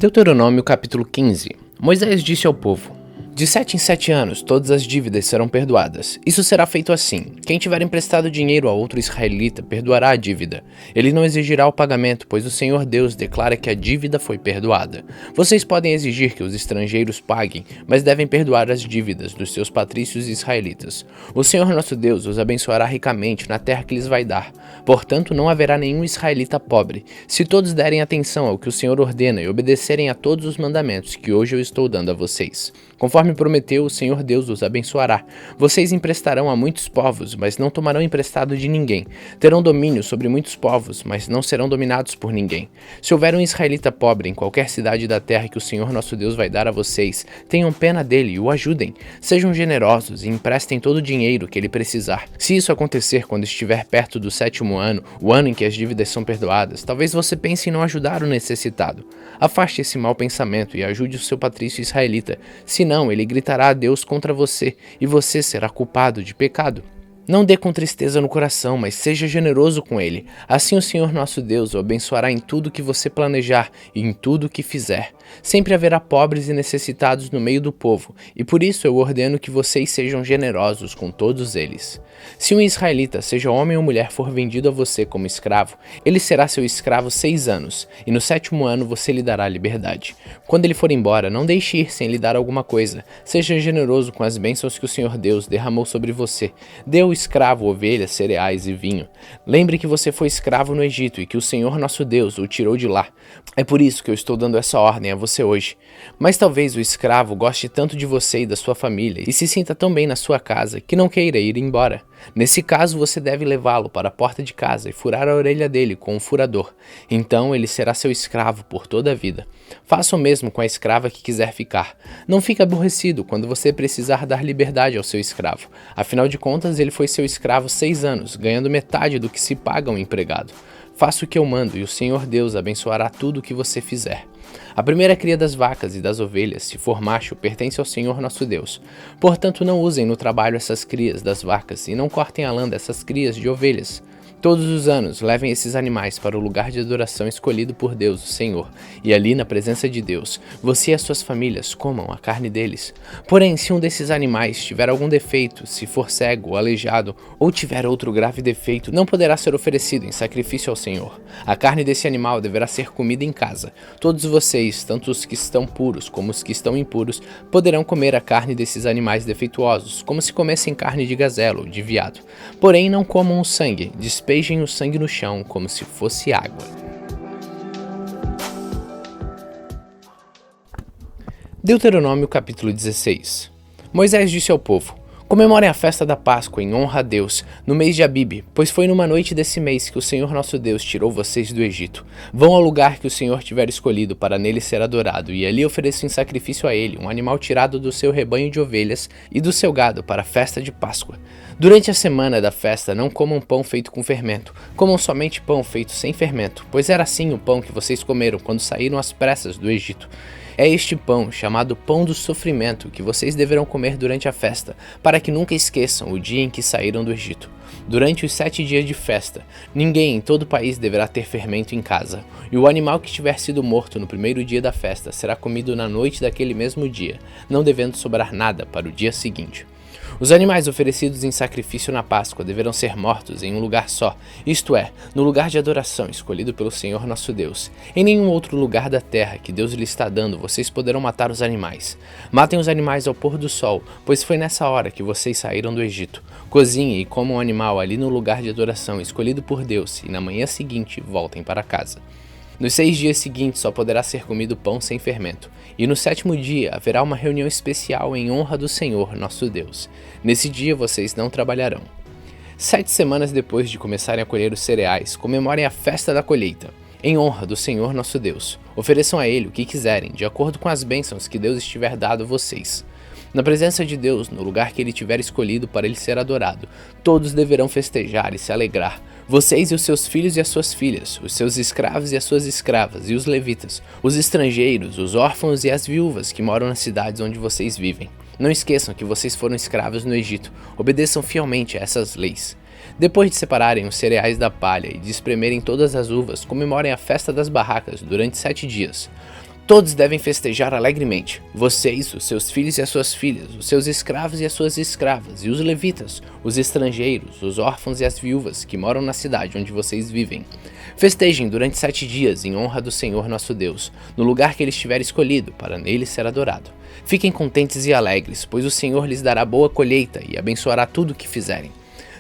Deuteronômio capítulo 15. Moisés disse ao povo: de 7 em 7 anos, todas as dívidas serão perdoadas. Isso será feito assim: quem tiver emprestado dinheiro a outro israelita, perdoará a dívida. Ele não exigirá o pagamento, pois o Senhor Deus declara que a dívida foi perdoada. Vocês podem exigir que os estrangeiros paguem, mas devem perdoar as dívidas dos seus patrícios israelitas. O Senhor nosso Deus os abençoará ricamente na terra que lhes vai dar. Portanto, não haverá nenhum israelita pobre, se todos derem atenção ao que o Senhor ordena e obedecerem a todos os mandamentos que hoje eu estou dando a vocês. Conforme prometeu, o Senhor Deus os abençoará. Vocês emprestarão a muitos povos, mas não tomarão emprestado de ninguém. Terão domínio sobre muitos povos, mas não serão dominados por ninguém. Se houver um israelita pobre em qualquer cidade da terra que o Senhor nosso Deus vai dar a vocês, tenham pena dele e o ajudem. Sejam generosos e emprestem todo o dinheiro que ele precisar. Se isso acontecer quando estiver perto do 7º ano, o ano em que as dívidas são perdoadas, talvez você pense em não ajudar o necessitado. Afaste esse mau pensamento e ajude o seu patrício israelita. Senão, ele gritará a Deus contra você, e você será culpado de pecado. Não dê com tristeza no coração, mas seja generoso com ele. Assim o Senhor nosso Deus o abençoará em tudo que você planejar e em tudo que fizer. Sempre haverá pobres e necessitados no meio do povo, e por isso eu ordeno que vocês sejam generosos com todos eles. Se um israelita, seja homem ou mulher, for vendido a você como escravo, ele será seu escravo 6 anos, e no 7º ano você lhe dará liberdade. Quando ele for embora, não deixe ir sem lhe dar alguma coisa. Seja generoso com as bênçãos que o Senhor Deus derramou sobre você. Dê ao escravo ovelhas, cereais e vinho. Lembre que você foi escravo no Egito e que o Senhor nosso Deus o tirou de lá. É por isso que eu estou dando essa ordem a você hoje. Mas talvez o escravo goste tanto de você e da sua família e se sinta tão bem na sua casa que não queira ir embora. Nesse caso, você deve levá-lo para a porta de casa e furar a orelha dele com um furador. Então ele será seu escravo por toda a vida. Faça o mesmo com a escrava que quiser ficar. Não fique aborrecido quando você precisar dar liberdade ao seu escravo. Afinal de contas, ele foi seu escravo 6 anos, ganhando metade do que se paga um empregado. Faça o que eu mando e o Senhor Deus abençoará tudo o que você fizer. A primeira cria das vacas e das ovelhas, se for macho, pertence ao Senhor nosso Deus. Portanto, não usem no trabalho essas crias das vacas e não cortem a lã dessas crias de ovelhas. Todos os anos, levem esses animais para o lugar de adoração escolhido por Deus, o Senhor, e ali, na presença de Deus, você e as suas famílias comam a carne deles. Porém, se um desses animais tiver algum defeito, se for cego ou aleijado, ou tiver outro grave defeito, não poderá ser oferecido em sacrifício ao Senhor. A carne desse animal deverá ser comida em casa. Todos vocês, tanto os que estão puros como os que estão impuros, poderão comer a carne desses animais defeituosos, como se comessem carne de gazela ou de veado. Porém, não comam o sangue, despejem o sangue no chão como se fosse água. Deuteronômio capítulo 16. Moisés disse ao povo: comemorem a festa da Páscoa em honra a Deus, no mês de Abibe, pois foi numa noite desse mês que o Senhor nosso Deus tirou vocês do Egito. Vão ao lugar que o Senhor tiver escolhido para nele ser adorado, e ali ofereçam em sacrifício a ele um animal tirado do seu rebanho de ovelhas e do seu gado para a festa de Páscoa. Durante a semana da festa não comam pão feito com fermento, comam somente pão feito sem fermento, pois era assim o pão que vocês comeram quando saíram às pressas do Egito. É este pão, chamado pão do sofrimento, que vocês deverão comer durante a festa, para que nunca esqueçam o dia em que saíram do Egito. Durante os 7 dias de festa, ninguém em todo o país deverá ter fermento em casa, e o animal que tiver sido morto no primeiro dia da festa será comido na noite daquele mesmo dia, não devendo sobrar nada para o dia seguinte. Os animais oferecidos em sacrifício na Páscoa deverão ser mortos em um lugar só, isto é, no lugar de adoração escolhido pelo Senhor nosso Deus. Em nenhum outro lugar da terra que Deus lhe está dando vocês poderão matar os animais. Matem os animais ao pôr do sol, pois foi nessa hora que vocês saíram do Egito. Cozinhem e comam o animal ali no lugar de adoração escolhido por Deus, e na manhã seguinte voltem para casa. Nos 6 dias seguintes só poderá ser comido pão sem fermento, e no 7º dia haverá uma reunião especial em honra do Senhor, nosso Deus. Nesse dia vocês não trabalharão. 7 semanas depois de começarem a colher os cereais, comemorem a festa da colheita, em honra do Senhor, nosso Deus. Ofereçam a Ele o que quiserem, de acordo com as bênçãos que Deus estiver dado a vocês. Na presença de Deus, no lugar que Ele tiver escolhido para Ele ser adorado, todos deverão festejar e se alegrar. Vocês e os seus filhos e as suas filhas, os seus escravos e as suas escravas, e os levitas, os estrangeiros, os órfãos e as viúvas que moram nas cidades onde vocês vivem. Não esqueçam que vocês foram escravos no Egito. Obedeçam fielmente a essas leis. Depois de separarem os cereais da palha e de espremerem todas as uvas, comemorem a festa das barracas durante 7 dias. Todos devem festejar alegremente. Vocês, os seus filhos e as suas filhas, os seus escravos e as suas escravas, e os levitas, os estrangeiros, os órfãos e as viúvas que moram na cidade onde vocês vivem. Festejem durante 7 dias em honra do Senhor nosso Deus, no lugar que ele estiver escolhido, para nele ser adorado. Fiquem contentes e alegres, pois o Senhor lhes dará boa colheita e abençoará tudo o que fizerem.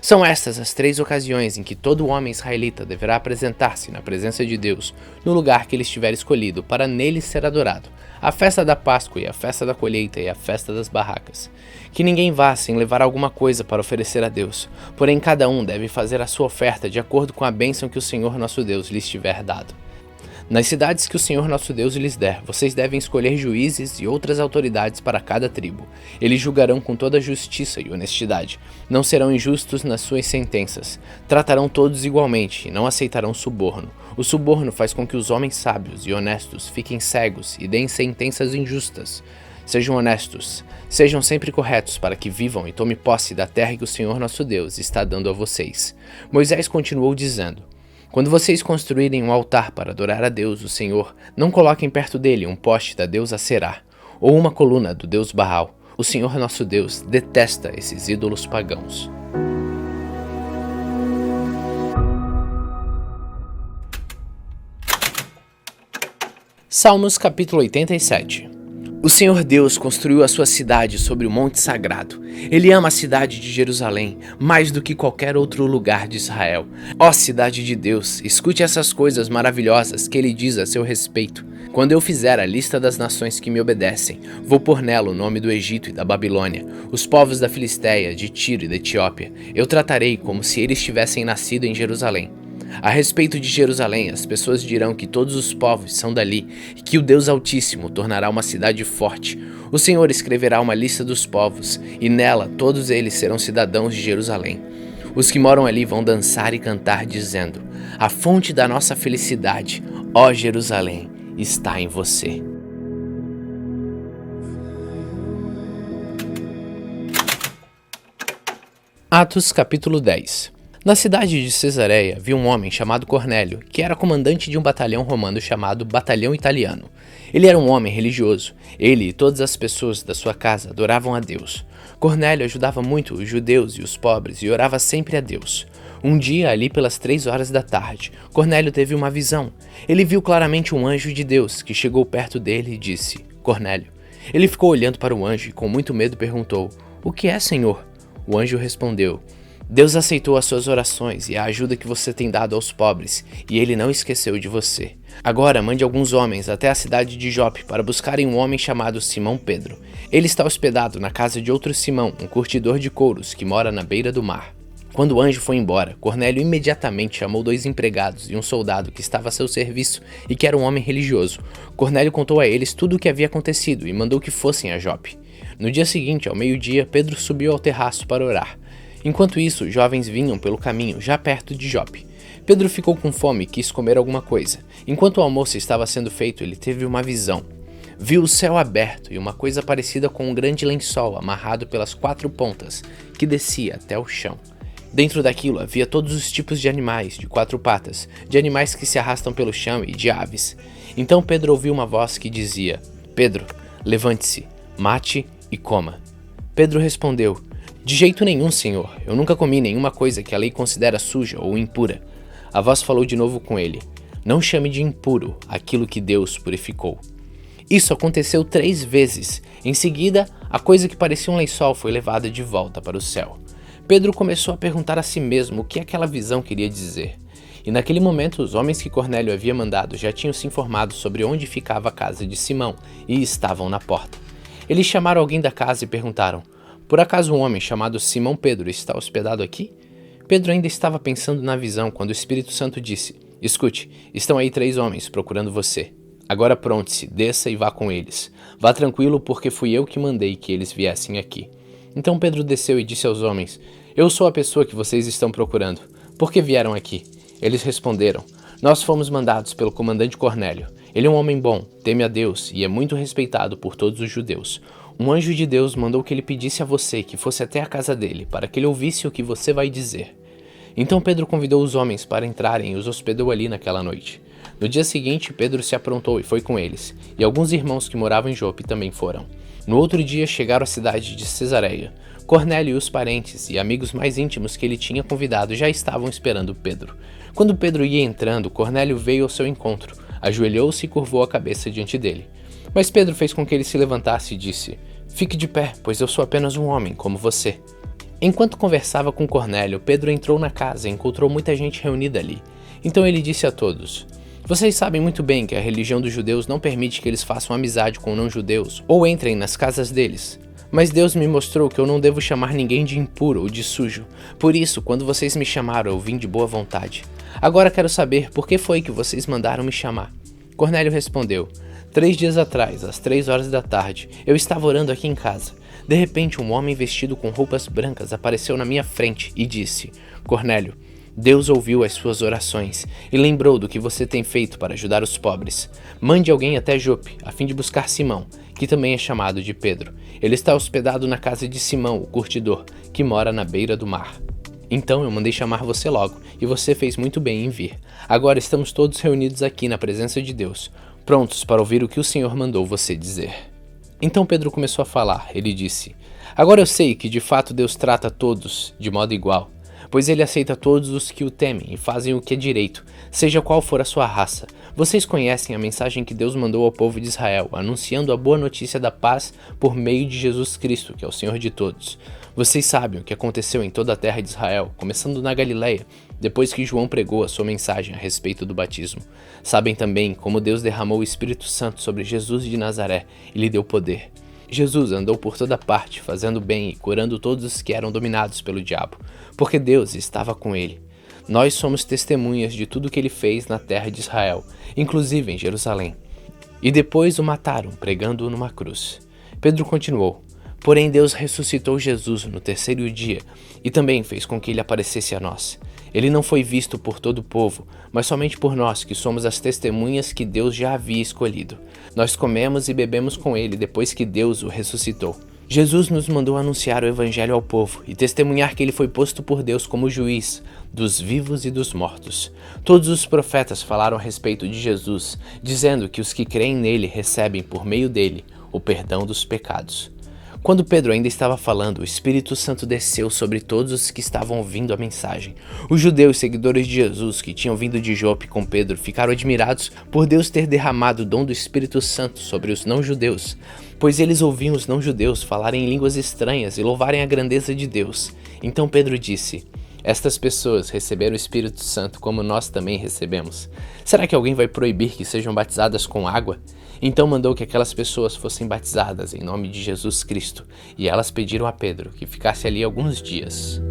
São estas as 3 ocasiões em que todo homem israelita deverá apresentar-se na presença de Deus, no lugar que ele estiver escolhido, para nele ser adorado: a festa da Páscoa e a festa da colheita e a festa das barracas. Que ninguém vá sem levar alguma coisa para oferecer a Deus, porém cada um deve fazer a sua oferta de acordo com a bênção que o Senhor nosso Deus lhes tiver dado. Nas cidades que o Senhor nosso Deus lhes der, vocês devem escolher juízes e outras autoridades para cada tribo. Eles julgarão com toda justiça e honestidade. Não serão injustos nas suas sentenças. Tratarão todos igualmente e não aceitarão suborno. O suborno faz com que os homens sábios e honestos fiquem cegos e deem sentenças injustas. Sejam honestos, sejam sempre corretos para que vivam e tomem posse da terra que o Senhor nosso Deus está dando a vocês. Moisés continuou dizendo: quando vocês construírem um altar para adorar a Deus, o Senhor, não coloquem perto dele um poste da deusa Será, ou uma coluna do deus Baal. O Senhor nosso Deus detesta esses ídolos pagãos. Salmos capítulo 87. O Senhor Deus construiu a sua cidade sobre o monte sagrado. Ele ama a cidade de Jerusalém mais do que qualquer outro lugar de Israel. Ó cidade de Deus, escute essas coisas maravilhosas que ele diz a seu respeito. Quando eu fizer a lista das nações que me obedecem, vou pôr nela o nome do Egito e da Babilônia, os povos da Filistéia, de Tiro e da Etiópia. Eu tratarei como se eles tivessem nascido em Jerusalém. A respeito de Jerusalém, as pessoas dirão que todos os povos são dali e que o Deus Altíssimo tornará uma cidade forte. O Senhor escreverá uma lista dos povos e nela todos eles serão cidadãos de Jerusalém. Os que moram ali vão dançar e cantar dizendo: a fonte da nossa felicidade, ó Jerusalém, está em você. Atos capítulo 10. Na cidade de Cesareia havia um homem chamado Cornélio, que era comandante de um batalhão romano chamado Batalhão Italiano. Ele era um homem religioso. Ele e todas as pessoas da sua casa adoravam a Deus. Cornélio ajudava muito os judeus e os pobres e orava sempre a Deus. Um dia, ali pelas 3 horas da tarde, Cornélio teve uma visão. Ele viu claramente um anjo de Deus que chegou perto dele e disse: Cornélio. Ele ficou olhando para o anjo e com muito medo perguntou: o que é, Senhor? O anjo respondeu: Deus aceitou as suas orações e a ajuda que você tem dado aos pobres, e ele não esqueceu de você. Agora mande alguns homens até a cidade de Jope para buscarem um homem chamado Simão Pedro. Ele está hospedado na casa de outro Simão, um curtidor de couros que mora na beira do mar. Quando o anjo foi embora, Cornélio imediatamente chamou 2 empregados e um soldado que estava a seu serviço e que era um homem religioso. Cornélio contou a eles tudo o que havia acontecido e mandou que fossem a Jope. No dia seguinte, ao meio-dia, Pedro subiu ao terraço para orar. Enquanto isso, jovens vinham pelo caminho, já perto de Jope. Pedro ficou com fome e quis comer alguma coisa. Enquanto o almoço estava sendo feito, ele teve uma visão. Viu o céu aberto e uma coisa parecida com um grande lençol amarrado pelas 4 pontas, que descia até o chão. Dentro daquilo havia todos os tipos de animais de 4 patas, de animais que se arrastam pelo chão e de aves. Então Pedro ouviu uma voz que dizia: Pedro, levante-se, mate e coma. Pedro respondeu: de jeito nenhum, Senhor. Eu nunca comi nenhuma coisa que a lei considera suja ou impura. A voz falou de novo com ele: não chame de impuro aquilo que Deus purificou. Isso aconteceu 3 vezes. Em seguida, a coisa que parecia um lençol foi levada de volta para o céu. Pedro começou a perguntar a si mesmo o que aquela visão queria dizer. E naquele momento, os homens que Cornélio havia mandado já tinham se informado sobre onde ficava a casa de Simão e estavam na porta. Eles chamaram alguém da casa e perguntaram: por acaso um homem chamado Simão Pedro está hospedado aqui? Pedro ainda estava pensando na visão quando o Espírito Santo disse: escute, estão aí 3 homens procurando você. Agora pronte-se, desça e vá com eles. Vá tranquilo, porque fui eu que mandei que eles viessem aqui. Então Pedro desceu e disse aos homens: eu sou a pessoa que vocês estão procurando. Por que vieram aqui? Eles responderam: nós fomos mandados pelo comandante Cornélio. Ele é um homem bom, teme a Deus e é muito respeitado por todos os judeus. Um anjo de Deus mandou que ele pedisse a você que fosse até a casa dele, para que ele ouvisse o que você vai dizer. Então Pedro convidou os homens para entrarem e os hospedou ali naquela noite. No dia seguinte, Pedro se aprontou e foi com eles, e alguns irmãos que moravam em Jope também foram. No outro dia chegaram à cidade de Cesareia. Cornélio e os parentes e amigos mais íntimos que ele tinha convidado já estavam esperando Pedro. Quando Pedro ia entrando, Cornélio veio ao seu encontro, ajoelhou-se e curvou a cabeça diante dele. Mas Pedro fez com que ele se levantasse e disse: "Fique de pé, pois eu sou apenas um homem, como você." Enquanto conversava com Cornélio, Pedro entrou na casa e encontrou muita gente reunida ali. Então ele disse a todos: "Vocês sabem muito bem que a religião dos judeus não permite que eles façam amizade com não-judeus ou entrem nas casas deles. Mas Deus me mostrou que eu não devo chamar ninguém de impuro ou de sujo. Por isso, quando vocês me chamaram, eu vim de boa vontade. Agora quero saber por que foi que vocês mandaram me chamar." Cornélio respondeu: 3 dias atrás, às 3 horas da tarde, eu estava orando aqui em casa. De repente, um homem vestido com roupas brancas apareceu na minha frente e disse: "Cornélio, Deus ouviu as suas orações e lembrou do que você tem feito para ajudar os pobres. Mande alguém até Jope, a fim de buscar Simão, que também é chamado de Pedro. Ele está hospedado na casa de Simão, o curtidor, que mora na beira do mar. Então eu mandei chamar você logo, e você fez muito bem em vir. Agora estamos todos reunidos aqui na presença de Deus, prontos para ouvir o que o Senhor mandou você dizer." Então Pedro começou a falar. Ele disse: "Agora eu sei que de fato Deus trata todos de modo igual, pois ele aceita todos os que o temem e fazem o que é direito, seja qual for a sua raça. Vocês conhecem a mensagem que Deus mandou ao povo de Israel, anunciando a boa notícia da paz por meio de Jesus Cristo, que é o Senhor de todos. Vocês sabem o que aconteceu em toda a terra de Israel, começando na Galileia, depois que João pregou a sua mensagem a respeito do batismo. Sabem também como Deus derramou o Espírito Santo sobre Jesus de Nazaré e lhe deu poder. Jesus andou por toda parte, fazendo bem e curando todos os que eram dominados pelo diabo, porque Deus estava com ele. Nós somos testemunhas de tudo que ele fez na terra de Israel, inclusive em Jerusalém. E depois o mataram, pregando-o numa cruz." Pedro continuou: "Porém Deus ressuscitou Jesus no 3º dia e também fez com que ele aparecesse a nós. Ele não foi visto por todo o povo, mas somente por nós, que somos as testemunhas que Deus já havia escolhido. Nós comemos e bebemos com ele depois que Deus o ressuscitou. Jesus nos mandou anunciar o evangelho ao povo e testemunhar que ele foi posto por Deus como juiz dos vivos e dos mortos. Todos os profetas falaram a respeito de Jesus, dizendo que os que creem nele recebem por meio dele o perdão dos pecados." Quando Pedro ainda estava falando, o Espírito Santo desceu sobre todos os que estavam ouvindo a mensagem. Os judeus seguidores de Jesus que tinham vindo de Jope com Pedro ficaram admirados por Deus ter derramado o dom do Espírito Santo sobre os não-judeus, pois eles ouviam os não-judeus falarem em línguas estranhas e louvarem a grandeza de Deus. Então Pedro disse: "Estas pessoas receberam o Espírito Santo como nós também recebemos. Será que alguém vai proibir que sejam batizadas com água?" Então mandou que aquelas pessoas fossem batizadas em nome de Jesus Cristo, e elas pediram a Pedro que ficasse ali alguns dias.